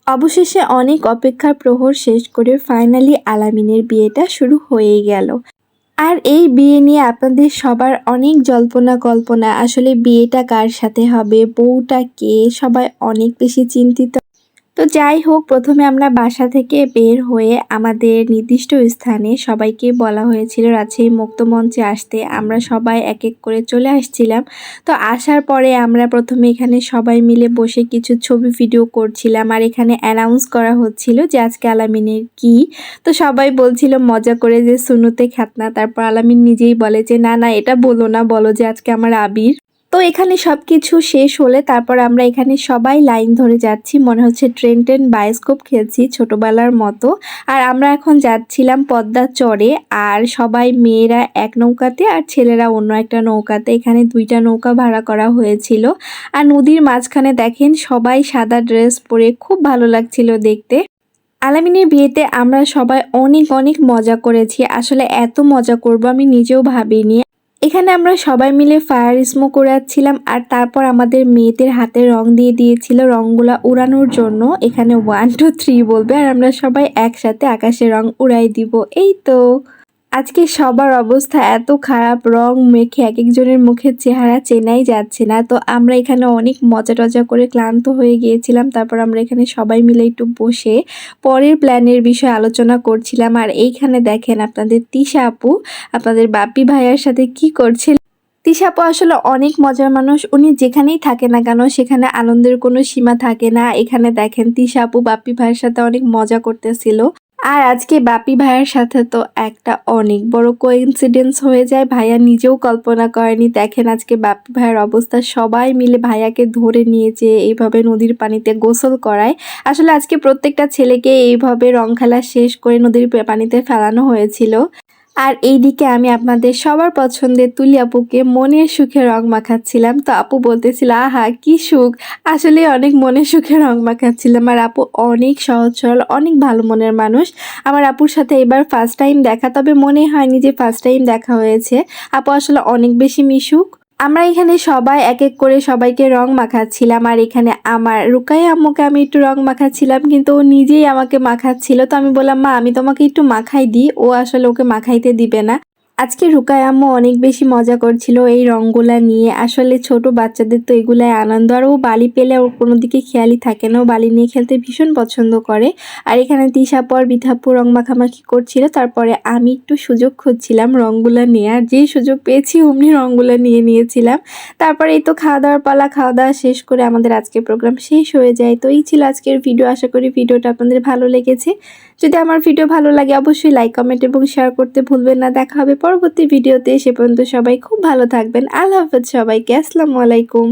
অবশেষে অনেক অপেক্ষার প্রহর শেষ করে ফাইনালি আলামিনের বিয়েটা শুরু হয়ে গেল। আর এই বিয়ে নিয়ে আপনাদের সবার অনেক জল্পনা কল্পনা, আসলে বিয়েটা কার সাথে হবে, বউটা কে, সবাই অনেক বেশি চিন্তিত। তো যাই হোক, প্রথমে আমরা বাসা থেকে বের হয়ে আমাদের নির্দিষ্ট স্থানে সবাইকে বলা হয়েছিল রাজশাহী মুক্ত মঞ্চে আসতে। আমরা সবাই এক এক করে চলে আসছিলাম। তো আসার পরে আমরা প্রথমে এখানে সবাই মিলে বসে কিছু ছবি ভিডিও করছিলাম, আর এখানে অ্যানাউন্স করা হচ্ছিল যে আজকে আলামিনের কি। তো সবাই বলছিল মজা করে যে সুনুতে খাতনা, তারপর আলামিন নিজেই বলে যে না না এটা বলো না, বলো যে আজকে আমার আবির। তো এখানে সবকিছু শেষ হলে তারপর আমরা এখানে সবাই লাইন ধরে যাচ্ছি, মনে হচ্ছে ট্রেন বায়োস্কোপ খেলছি ছোটবেলার মতো। আর আমরা এখন যাচ্ছিলাম পদ্মা চরে, আর সবাই মেয়েরা এক নৌকাতে আর ছেলেরা অন্য একটা নৌকাতে। এখানে দুইটা নৌকা ভাড়া করা হয়েছিল। আর নদীর মাঝখানে দেখেন সবাই সাদা ড্রেস পরে, খুব ভালো লাগছিল দেখতে। আলামিনের বিয়েতে আমরা সবাই অনেক অনেক মজা করেছি, আসলে এত মজা করব আমি নিজেও ভাবিনি। এখানে আমরা সবাই মিলে ফায়ার স্মোক উড়াচ্ছিলাম, আর তারপর আমাদের মেয়েদের হাতে রং দিয়ে দিয়েছিল রংগুলা উড়ানোর জন্য। এখানে 1 2 3 বলবে, আর আমরা সবাই একসাথে আকাশে রং উড়াই দিব। এই তো আজকে সবার অবস্থা এত খারাপ, রং মেখে এক একজনের মুখের চেহারা চেনাই যাচ্ছে না। তো আমরা এখানে অনেক মজা টজা করে ক্লান্ত হয়ে গিয়েছিলাম। তারপর আমরা এখানে সবাই মিলে একটু বসে পরের প্ল্যানের বিষয়ে আলোচনা করছিলাম। আর এইখানে দেখেন আপনাদের তিশা আপু আপনাদের বাপি ভাইয়ার সাথে কি করছে। তিশা আপু আসলে অনেক মজার মানুষ, উনি যেখানেই থাকে না কেন সেখানে আনন্দের কোনো সীমা থাকে না। এখানে দেখেন তিশা আপু বাপি ভাইয়ের সাথে অনেক মজা করতেছিল। আর আজকে বাপি ভাইয়ার সাথে তো একটা অনেক বড় কোইন্সিডেন্স হয়ে যায়, ভাইয়া নিজেও কল্পনা করেনি। দেখেন আজকে বাপি ভাইয়ার অবস্থা, সবাই মিলে ভাইয়াকে ধরে নিয়েছে এইভাবে নদীর পানিতে গোসল করায়। আসলে আজকে প্রত্যেকটা ছেলেকে এইভাবে রং খেলা শেষ করে নদীর পানিতে ফেলানো হয়েছিল। আর এইদিকে আমি আপনাদের সবার পছন্দের তুলি আপুকে মনের সুখে রং মাখাচ্ছিলাম। তো আপু বলতেছিল আহা কি সুখ, আসলে অনেক মনের সুখে রং মাখাচ্ছিলাম। আর আপু অনেক সহজ সরল, অনেক ভালো মনের মানুষ। আমার আপুর সাথে এবার ফার্স্ট টাইম দেখা, তবে মনে হয়নি যে ফার্স্ট টাইম দেখা হয়েছে। আপু আসলে অনেক বেশি মিশুক। আমরা এখানে সবাই এক এক করে সবাইকে রং মাখাচ্ছিলাম, আর এখানে আমার রুকাই আম্মুকে আমি একটু রং মাখাচ্ছিলাম, কিন্তু ও নিজেই আমাকে মাখাচ্ছিল। তো আমি বললাম মা আমি তোমাকে একটু মাখাই দিই, ও আসলে ওকে মাখাইতে দিবে না। আজকে রুকাই আম্মু অনেক বেশি মজা করছিল এই রংগুলা নিয়ে। আসলে ছোট বাচ্চাদের তো এগুলাই আনন্দ, আর ও বালি পেলে ওর কোনো দিকে খেয়ালই থাকে না, ও বালি নিয়ে খেলতে ভীষণ পছন্দ করে। আর এখানে তিশা পর বিথাপ্পু রং মাখামাখি করছিল, তারপরে আমি একটু সুযোগ খুঁজছিলাম রংগুলা নিয়ে, আর যেই সুযোগ পেয়েছি অমনি রংগুলা নিয়ে নিয়েছিলাম। তারপরে এই তো খাওয়া দাওয়ার পালা, খাওয়া দাওয়া শেষ করে আমাদের আজকের প্রোগ্রাম শেষ হয়ে যায়। তো এই ছিল আজকের ভিডিও, আশা করি ভিডিওটা আপনাদের ভালো লেগেছে। যদি আমার ভিডিও ভালো লাগে অবশ্যই লাইক কমেন্ট এবং শেয়ার করতে ভুলবেন না। দেখা হবে পরবর্তী ভিডিওতে, সে পর্যন্ত সবাই খুব ভালো থাকবেন। আল্লাহ হাফেজ সবাইকে, আসসালামু আলাইকুম।